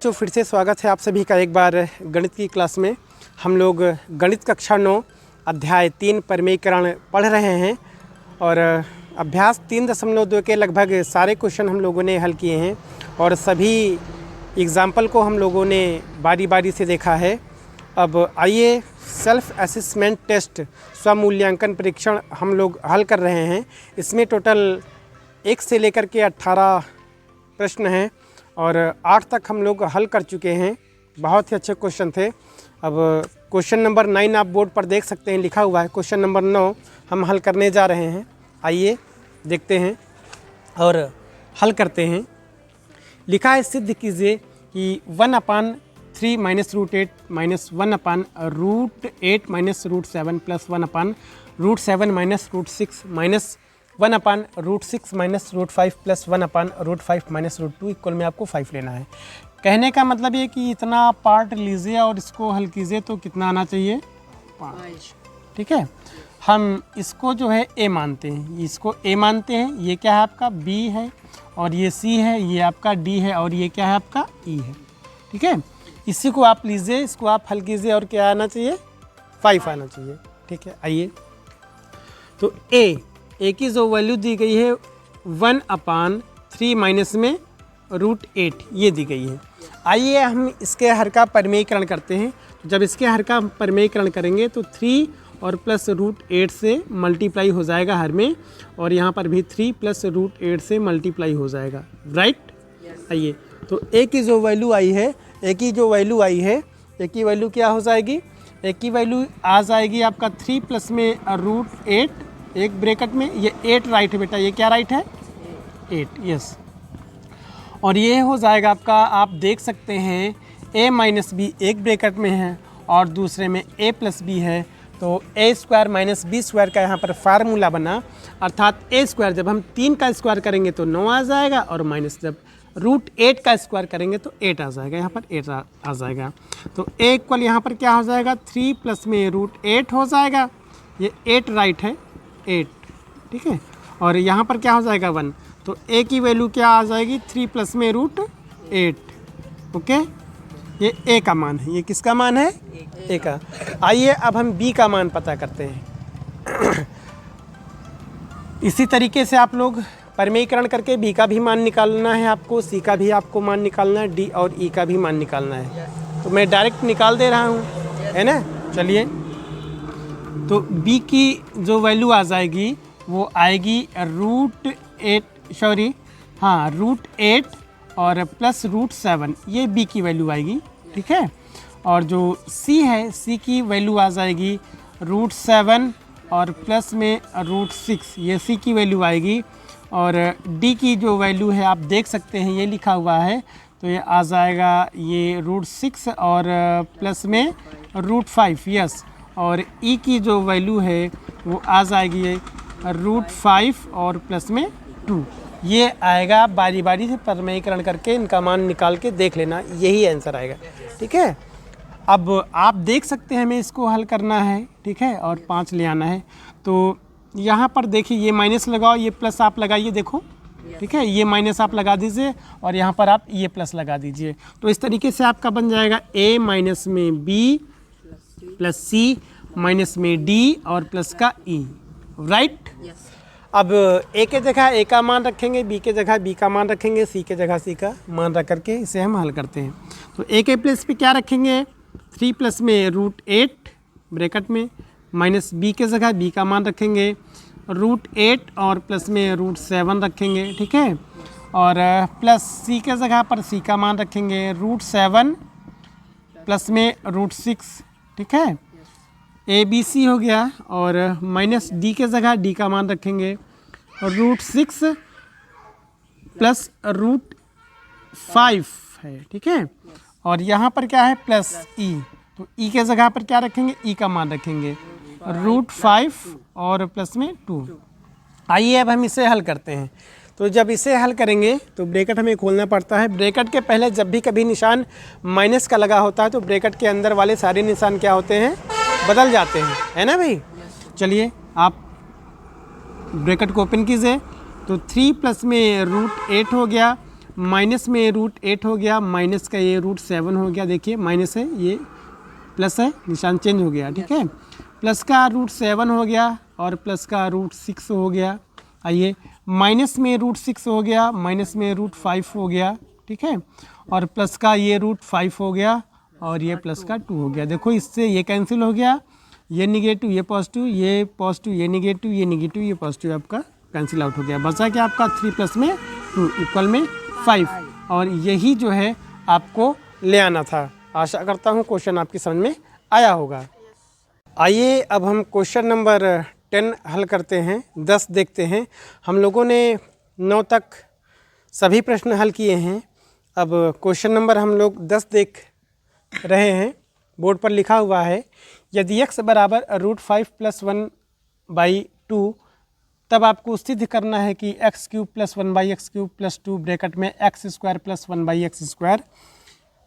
तो फिर से स्वागत है आप सभी का एक बार गणित की क्लास में। हम लोग गणित कक्षा 9 अध्याय 3 प्रमेयीकरण पढ़ रहे हैं और अभ्यास 3.2 के लगभग सारे क्वेश्चन हम लोगों ने हल किए हैं और सभी एग्जाम्पल को हम लोगों ने बारी बारी से देखा है। अब आइए सेल्फ असेसमेंट टेस्ट स्वमूल्यांकन परीक्षण हम लोग हल कर रहे हैं। इसमें टोटल 1 से लेकर के 18 प्रश्न हैं और 8 तक हम लोग हल कर चुके हैं। बहुत ही अच्छे क्वेश्चन थे। अब क्वेश्चन नंबर 9 आप बोर्ड पर देख सकते हैं, लिखा हुआ है। क्वेश्चन नंबर 9 हम हल करने जा रहे हैं। आइए देखते हैं और हल करते हैं। लिखा है, सिद्ध कीजिए कि 1/3 - √8 - 1/√8 - √7 + 1/√7 - √6 - 1/√6 - √5 + 1/√5 - √2 इक्वल में आपको 5 लेना है। कहने का मतलब ये कि इतना पार्ट लीजिए और इसको हल कीजिए तो कितना आना चाहिए? 5। ठीक है, हम इसको जो है ए मानते हैं, इसको ए मानते हैं। ये क्या है आपका? बी है और ये सी है, ये आपका डी है और ये क्या है आपका? ई है। ठीक है, इसी को आप लीजिए, इसको आप हल कीजिए और क्या आना चाहिए? 5 आना चाहिए। ठीक है, आइए तो ए की जो वैल्यू दी गई है 1/3 माइनस में √8 ये दी गई है। आइए हम इसके हर का परिमेयीकरण करते हैं। तो जब इसके हर का परिमेयीकरण करेंगे तो 3 और प्लस √8 से मल्टीप्लाई हो जाएगा हर में, और यहाँ पर भी 3 + √8 से मल्टीप्लाई हो जाएगा। राइट? आइए तो ए की जो वैल्यू आई है, ए की वैल्यू क्या हो जाएगी? ए की वैल्यू आ जाएगी आपका 3 प्लस में √8 एक ब्रैकेट में, ये 8 राइट है बेटा, ये क्या राइट है? 8, यस। और ये हो जाएगा आपका, आप देख सकते हैं a - b एक ब्रैकेट में है और दूसरे में a + b है, तो a² - b² का यहाँ पर फार्मूला बना, अर्थात a² जब हम 3 का स्क्वायर करेंगे तो 9 आ जाएगा और माइनस जब √8 का स्क्वायर करेंगे तो 8 आ जाएगा, यहाँ पर 8 आ जाएगा। तो a इक्वल यहाँ पर क्या हो जाएगा? 3 प्लस में √8 हो जाएगा, ये 8 राइट है, 8। ठीक है, और यहाँ पर क्या हो जाएगा? 1। तो a की वैल्यू क्या आ जाएगी? 3 प्लस में √8। ओके, ये a का मान है। ये किसका मान है? a का। आइए अब हम b का मान पता करते हैं। इसी तरीके से आप लोग परिमेयीकरण करके b का भी मान निकालना है आपको, c का भी आपको मान निकालना है, d और e का भी मान निकालना है। तो मैं डायरेक्ट निकाल दे रहा हूँ, है ना? चलिए, तो b की जो वैल्यू आ जाएगी वो आएगी √8 और प्लस √7, ये b की वैल्यू आएगी। ठीक है, और जो c है, c की वैल्यू आ जाएगी √7 और प्लस में √6, ये c की वैल्यू आएगी। और d की जो वैल्यू है आप देख सकते हैं, ये लिखा हुआ है, तो ये आ जाएगा ये √6 और प्लस में √5, यस। और e की जो वैल्यू है वो आ जाएगी √5 और प्लस में 2। ये आएगा, बारी बारी से परिमेयीकरण करके इनका मान निकाल के देख लेना, यही आंसर आएगा। ठीक है, अब आप देख सकते हैं हमें इसको हल करना है। ठीक है, और 5 ले आना है। तो यहाँ पर देखिए, ये माइनस लगाओ, ये प्लस आप लगाइए, देखो। ठीक है, ये माइनस आप लगा दीजिए और यहाँ पर आप ये प्लस लगा दीजिए। तो इस तरीके से आपका बन जाएगा a माइनस में b प्लस c माइनस में d और प्लस का e। राइट? अब a के जगह a का मान रखेंगे, b के जगह b का मान रखेंगे, c के जगह c का मान रख करके इसे हम हल करते हैं। तो a के प्लेस पे क्या रखेंगे? 3 प्लस में √8 ब्रैकेट में, माइनस b के जगह b का मान रखेंगे √8 और प्लस में √7 रखेंगे। ठीक है, और प्लस c के जगह पर c का मान रखेंगे √7 प्लस में √6। ठीक है, ABC हो गया, और माइनस d के जगह d का मान रखेंगे √6 प्लस √5 है। ठीक है, और यहाँ पर क्या है? प्लस e, तो e के जगह पर क्या रखेंगे? e का मान रखेंगे √5 और प्लस में 2। आइए अब हम इसे हल करते हैं। तो जब इसे हल करेंगे तो ब्रैकेट हमें खोलना पड़ता है। ब्रैकेट के पहले जब भी कभी निशान माइनस का लगा होता है तो ब्रैकेट के अंदर वाले सारे निशान क्या होते हैं? बदल जाते हैं, है ना भाई? चलिए आप ब्रैकेट को ओपन कीजिए। तो 3 प्लस में √8 हो गया, माइनस में रूट 8 हो गया, माइनस का ये रूट 7 हो गया, देखिए माइनस है ये प्लस है, निशान चेंज हो गया, ठीक है। प्लस का रूट 7 हो गया और प्लस का रूट 6 हो गया। आइए माइनस में रूट 6 हो गया, माइनस में रूट 5 हो गया, ठीक है। और प्लस का ये रूट 5 हो गया और ये प्लस का 2 हो गया। देखो इससे ये कैंसिल हो गया, ये निगेटिव ये पॉजिटिव, ये निगेटिव ये निगेटिव ये पॉजिटिव आपका कैंसिल आउट हो गया। बचा क्या आपका 3 प्लस में 2 इक्वल में 5। और यही जो है आपको ले आना था। आशा करता हूँ क्वेश्चन आपकी समझ में आया होगा। आइए अब हम क्वेश्चन नंबर 10 हल करते हैं। 10 देखते हैं। हम लोगों ने 9 तक सभी प्रश्न हल किए हैं। अब क्वेश्चन नंबर हम लोग 10 देख रहे हैं। बोर्ड पर लिखा हुआ है, यदि x बराबर √5 + 1/2 तब आपको सिद्ध करना है कि x³ + 1/x³ + 2 ब्रैकेट में x² + 1/x²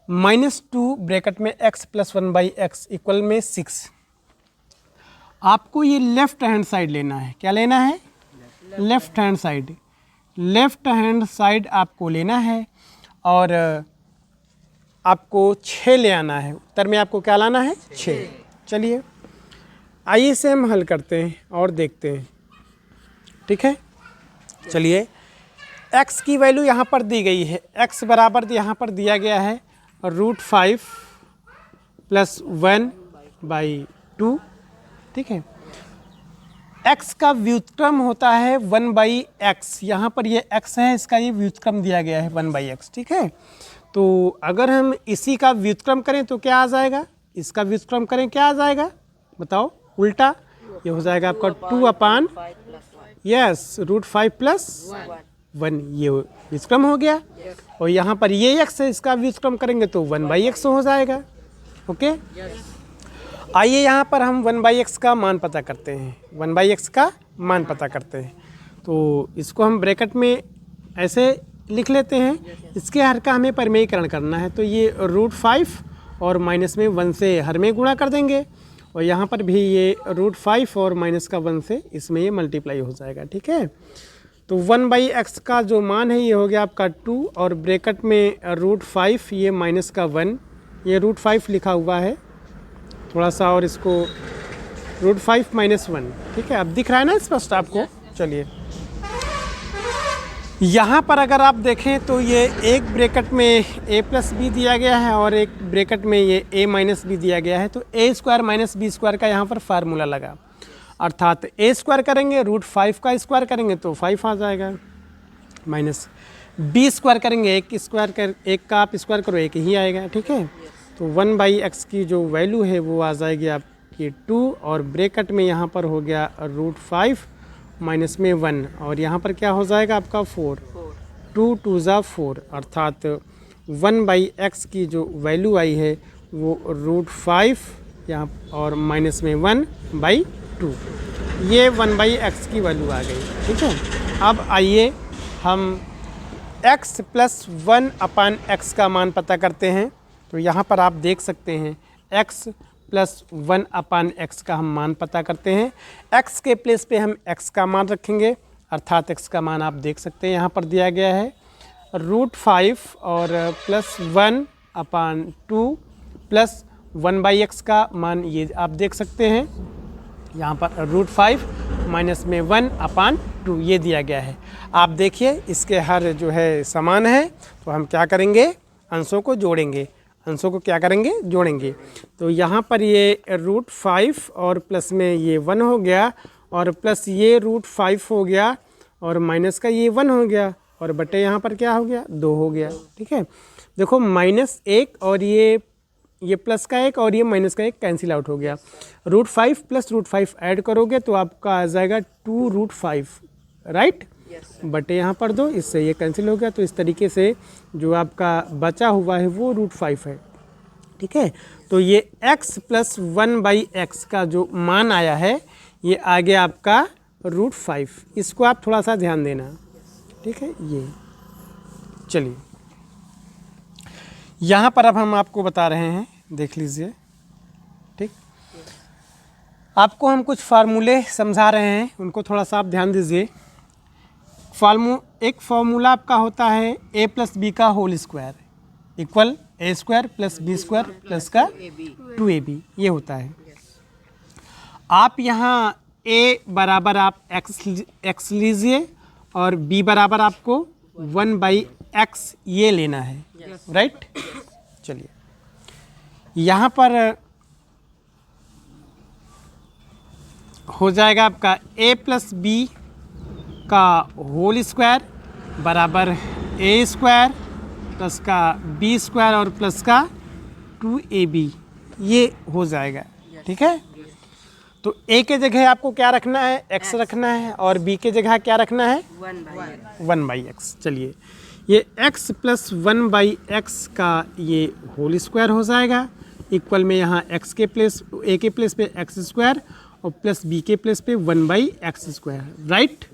-2 ब्रैकेट में x + 1/x इक्वल में 6। आपको ये लेफ्ट हैंड साइड लेना है। क्या लेना है? Left hand side. Left hand side आपको लेना है और आपको 6 ले आना है। उत्तर में आपको क्या लाना है? 6। चलिए आइए इसे हम हल करते हैं और देखते हैं, ठीक है। चलिए x की वैल्यू यहाँ पर दी गई है। x बराबर यहाँ पर दिया गया है √5 + 1/2, ठीक है। x का व्युत्क्रम होता है 1/x। यहाँ पर ये x है, इसका ये व्युत्क्रम दिया गया है 1/x, ठीक है। तो अगर हम इसी का व्युत्क्रम करें तो क्या आ जाएगा? इसका व्युत्क्रम करें क्या आ जाएगा? बताओ उल्टा। ये हो जाएगा आपका 2/, यस, √5 + 1 ये व्युत्क्रम हो गया। और यहाँ पर ये x है, इसका व्युत्क्रम करेंगे तो 1/x हो जाएगा। ओके, आइए यहाँ पर हम 1/x का मान पता करते हैं। 1/x का मान पता करते हैं तो इसको हम ब्रैकेट में ऐसे लिख लेते हैं। इसके हर का हमें परिमेयीकरण करना है तो ये √5 और माइनस में 1 से हर में गुणा कर देंगे और यहाँ पर भी ये √5 और माइनस का 1 से इसमें ये मल्टीप्लाई हो जाएगा, ठीक है। तो 1/x का जो मान है ये हो गया आपका 2 और ब्रैकेट में √5 ये माइनस का 1, ये √5 लिखा हुआ है थोड़ा सा और इसको √5 - 1, ठीक है। अब दिख रहा है ना स्पष्ट आपको? चलिए यहाँ पर अगर आप देखें तो ये एक ब्रैकेट में a + b दिया गया है और एक ब्रैकेट में ये a - b दिया गया है। तो a² - b² का यहाँ पर फार्मूला लगा, अर्थात a² करेंगे √5 का स्क्वायर करेंगे तो 5 आ जाएगा, माइनस b² करेंगे एक का आप स्क्वायर करो 1 ही आएगा, ठीक है। तो 1/x की जो वैल्यू है वो आ जाएगी आपकी 2 और ब्रैकेट में यहाँ पर हो गया √5 माइनस में 1 और यहाँ पर क्या हो जाएगा आपका 4, 2 2 ज़ा 4 अर्थात 1/x की जो वैल्यू आई है वो √5 यहाँ और माइनस में 1/2, ये 1/x की वैल्यू आ गई, ठीक है। अब आइए हम x + 1/x का मान पता करते हैं। तो यहाँ पर आप देख सकते हैं x + 1/x का हम मान पता करते हैं। x के प्लेस पे हम x का मान रखेंगे, अर्थात x का मान आप देख सकते हैं यहाँ पर दिया गया है √5 और +1/2 + 1/x का मान ये आप देख सकते हैं यहाँ पर √5 माइनस में 1/2 ये दिया गया है। आप देखिए इसके हर जो है समान है तो हम क्या करेंगे? अंशों को जोड़ेंगे। अंशों को क्या करेंगे? जोड़ेंगे। तो यहाँ पर ये √5 और प्लस में ये 1 हो गया और प्लस ये √5 हो गया और माइनस का ये 1 हो गया और बटे यहाँ पर क्या हो गया? 2 हो गया, ठीक है। देखो -1 और ये प्लस का 1 और ये माइनस का 1 कैंसिल आउट हो गया। √5 + √5 ऐड करोगे तो आपका आ जाएगा 2√5, राइट, बटे यहाँ पर 2, इससे ये कैंसिल हो गया। तो इस तरीके से जो आपका बचा हुआ है वो √5 है, ठीक है। तो ये x + 1/x का जो मान आया है ये आ गया आपका √5। इसको आप थोड़ा सा ध्यान देना, ठीक है। ये चलिए यहाँ पर अब हम आपको बता रहे हैं, देख लीजिए, ठीक। आपको हम कुछ फार्मूले समझा रहे हैं, उनको थोड़ा सा आप ध्यान दीजिए। एक फॉर्मूला आपका होता है ए प्लस बी का whole square equal A square plus B square plus का 2ab, ये होता है। आप यहाँ a बराबर आप x लीजिए और b बराबर आपको 1/x ये लेना है, राइट। चलिए यहाँ पर हो जाएगा आपका a प्लस बी का होल स्क्वायर बराबर a स्क्वायर प्लस का b स्क्वायर और प्लस का 2ab, ये हो जाएगा, ठीक है। तो a के जगह आपको क्या रखना है, x रखना है, और b के जगह क्या रखना है, 1/x। चलिए ये x प्लस 1/x का ये होल स्क्वायर हो जाएगा इक्वल में यहाँ x के प्लेस a के प्लेस पे x स्क्वायर और प्लस b के प्लेस पे 1/x स्क्वायर, राइट।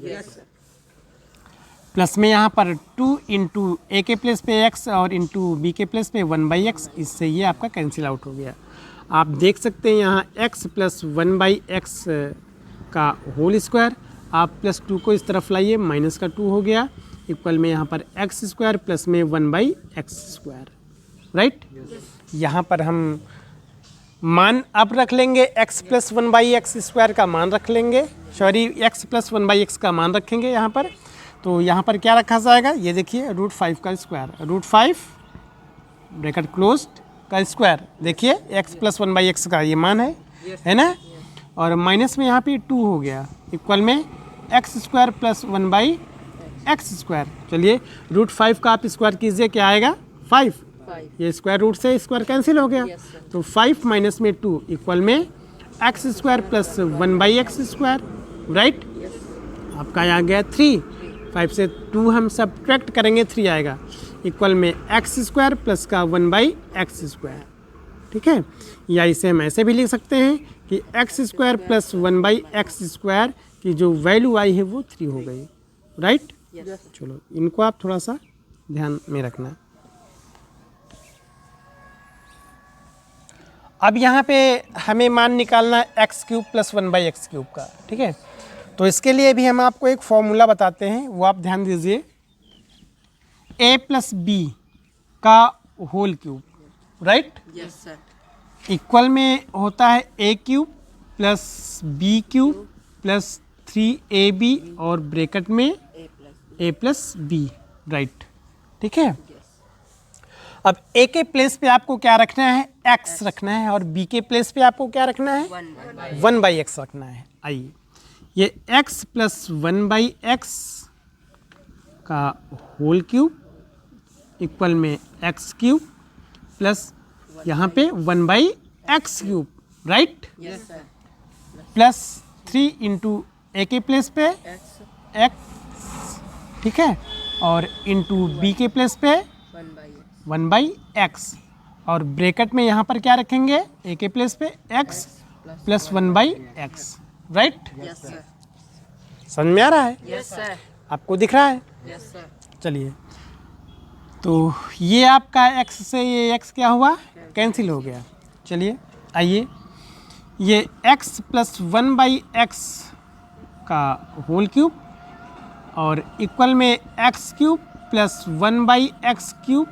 प्लस में यहाँ पर 2 इंटू ए के प्लेस पे x और इंटू बी के प्लेस पे 1/x, इससे ये आपका कैंसिल आउट हो गया। आप देख सकते हैं यहाँ x प्लस 1/x का होल स्क्वायर, आप प्लस 2 को इस तरफ लाइए, माइनस का 2 हो गया इक्वल में यहाँ पर x स्क्वायर प्लस में 1/x स्क्वायर, राइट। यहाँ पर हम मान अब रख लेंगे, x प्लस 1/x स्क्वायर का मान रख लेंगे, सॉरी x प्लस 1/x का मान रखेंगे यहाँ पर। तो यहाँ पर क्या रखा जाएगा, ये देखिए √5 का स्क्वायर, √5 ब्रैकेट क्लोज्ड का स्क्वायर, देखिए x प्लस 1/x का ये मान है ना, और माइनस में यहाँ पे 2 हो गया इक्वल में x square plus 1/x square. चलिए √5 का आप स्क्वायर कीजिए, क्या आएगा 5, ये स्क्वायर रूट से स्क्वायर कैंसिल हो गया, तो 5 माइनस में 2 इक्वल में x square plus 1/x square, right. आपका आ गया 3, 5 से 2 हम सब्ट्रैक्ट करेंगे, 3 आएगा इक्वल में x स्क्वायर प्लस का 1/x स्क्वायर, ठीक है। या इसे हम ऐसे भी लिख सकते हैं कि x square plus 1/x square की जो वैल्यू आई है वो 3 हो गई, राइट। चलो इनको आप थोड़ा सा ध्यान में रखना। अब यहाँ पे हमें मान निकालना है x³ प्लस 1/x³ का, ठीक है। तो इसके लिए भी हम आपको एक फॉर्मूला बताते हैं, वो आप ध्यान दीजिए। a प्लस बी का होल क्यूब, राइट, इक्वल में होता है a³ plus b³ plus 3ab और ब्रैकेट में a प्लस बी, राइट, ठीक है। अब a के प्लेस पे आपको क्या रखना है, x रखना है, और b के प्लेस पे आपको क्या रखना है, 1/x रखना है। आइए ये x प्लस 1/x का होल क्यूब इक्वल में x³ प्लस यहाँ पे 1/x³, राइट, प्लस 3 इंटू ए के प्लेस पे x, ठीक है, और इंटू बी के प्लेस पे 1/x, और ब्रैकेट में यहाँ पर क्या रखेंगे, ए के प्लेस पे x प्लस 1/x, राइट। समझ में आ रहा है? Yes sir. आपको दिख रहा है? Yes sir. चलिए, तो ये आपका x से ये x क्या हुआ, कैंसिल हो गया। चलिए आइए, ये x प्लस 1/x का होल क्यूब और इक्वल में x³ प्लस 1/x³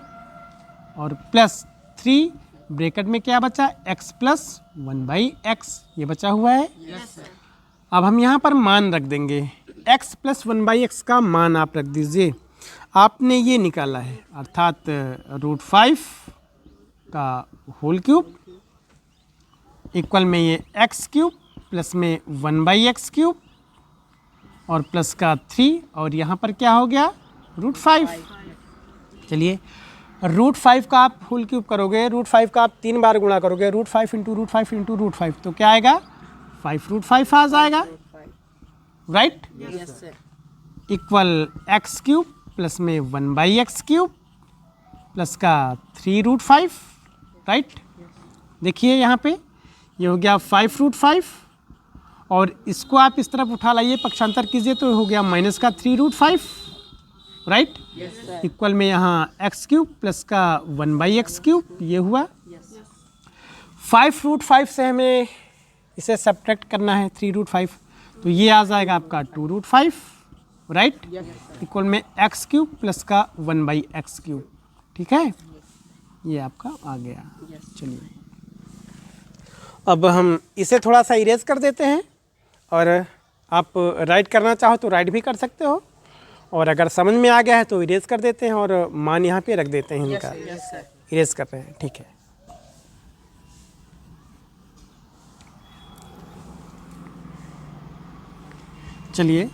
और प्लस 3 ब्रैकेट में क्या बचा, x प्लस 1/x, ये बचा हुआ है। Yes sir. अब हम यहाँ पर मान रख देंगे, x प्लस 1/x का मान आप रख दीजिए। आपने ये निकाला है, अर्थात √5 का होल क्यूब इक्वल में ये x³ प्लस में 1/x³ और प्लस का 3 और यहाँ पर क्या हो गया, √5। चलिए, √5 का आप होल क्यूब करोगे, √5 का आप 3 बार गुणा करोगे, √5 इंटू √5 इंटू √5, तो क्या आएगा, 5√5 आ जाएगा, right. Yes sir. Equal x³ plus में 1/x³ प्लस का 3√5, राइट। देखिए यहाँ पे ये हो गया 5√5 और इसको आप इस तरफ उठा लाइए, पक्षांतर कीजिए तो हो गया माइनस का 3√5, राइट। Yes sir. इक्वल में यहाँ x³ प्लस का 1/x³, ये हुआ। 5√5 से हमें इसे सब्ट्रैक्ट करना है 3√5, तो ये आ जाएगा आपका 2√5, राइट, इक्वल में एक्स क्यूब प्लस का 1/x क्यूब, ठीक है, ये आपका आ गया। चलिए अब हम इसे थोड़ा सा इरेज कर देते हैं, और आप राइट करना चाहो तो राइट भी कर सकते हो, और अगर समझ में आ गया है तो इरेज कर देते हैं और मान यहाँ पे रख देते हैं इनका। इरेज कर रहे हैं, ठीक है। चलिए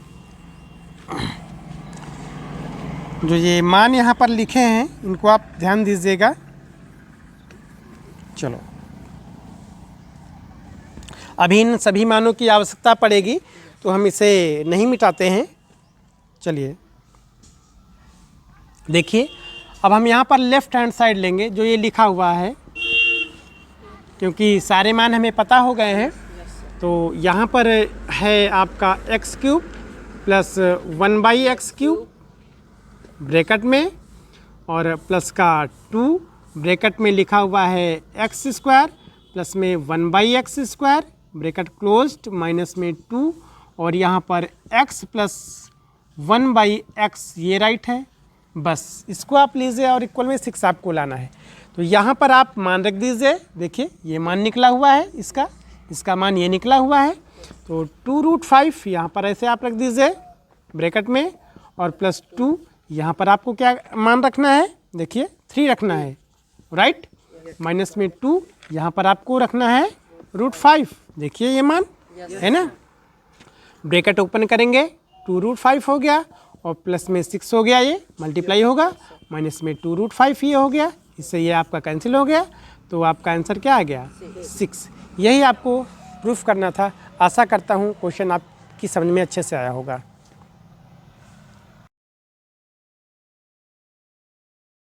जो ये मान यहाँ पर लिखे हैं इनको आप ध्यान दीजिएगा। चलो अभी इन सभी मानों की आवश्यकता पड़ेगी तो हम इसे नहीं मिटाते हैं। चलिए देखिए, अब हम यहाँ पर लेफ़्ट हैंड साइड लेंगे जो ये लिखा हुआ है, क्योंकि सारे मान हमें पता हो गए हैं। तो यहाँ पर है आपका x cube plus 1/x cube bracket में, और प्लस का 2 ब्रैकेट में लिखा हुआ है एक्स स्क्वायर प्लस में 1/x square bracket closed minus में 2, और यहाँ पर x प्लस 1/x ये राइट है। बस इसको आप लीजिए और इक्वल में 6 आपको लाना है। तो यहाँ पर आप मान रख दीजिए, देखिए ये मान निकला हुआ है, इसका मान ये निकला हुआ है। तो 2√5 यहाँ पर ऐसे आप रख दीजिए ब्रैकेट में, और प्लस 2 यहाँ पर आपको क्या मान रखना है, देखिए 3 रखना है, राइट, माइनस में 2 यहाँ पर आपको रखना है √5, देखिए ये मान है ना। ब्रैकेट ओपन करेंगे, 2√5 हो गया और प्लस में 6 हो गया, ये मल्टीप्लाई होगा, माइनस में 2√5 ये हो गया, इससे ये आपका कैंसिल हो गया। तो आपका आंसर क्या आ गया, 6। यही आपको प्रूफ करना था। आशा करता हूँ क्वेश्चन आपकी समझ में अच्छे से आया होगा।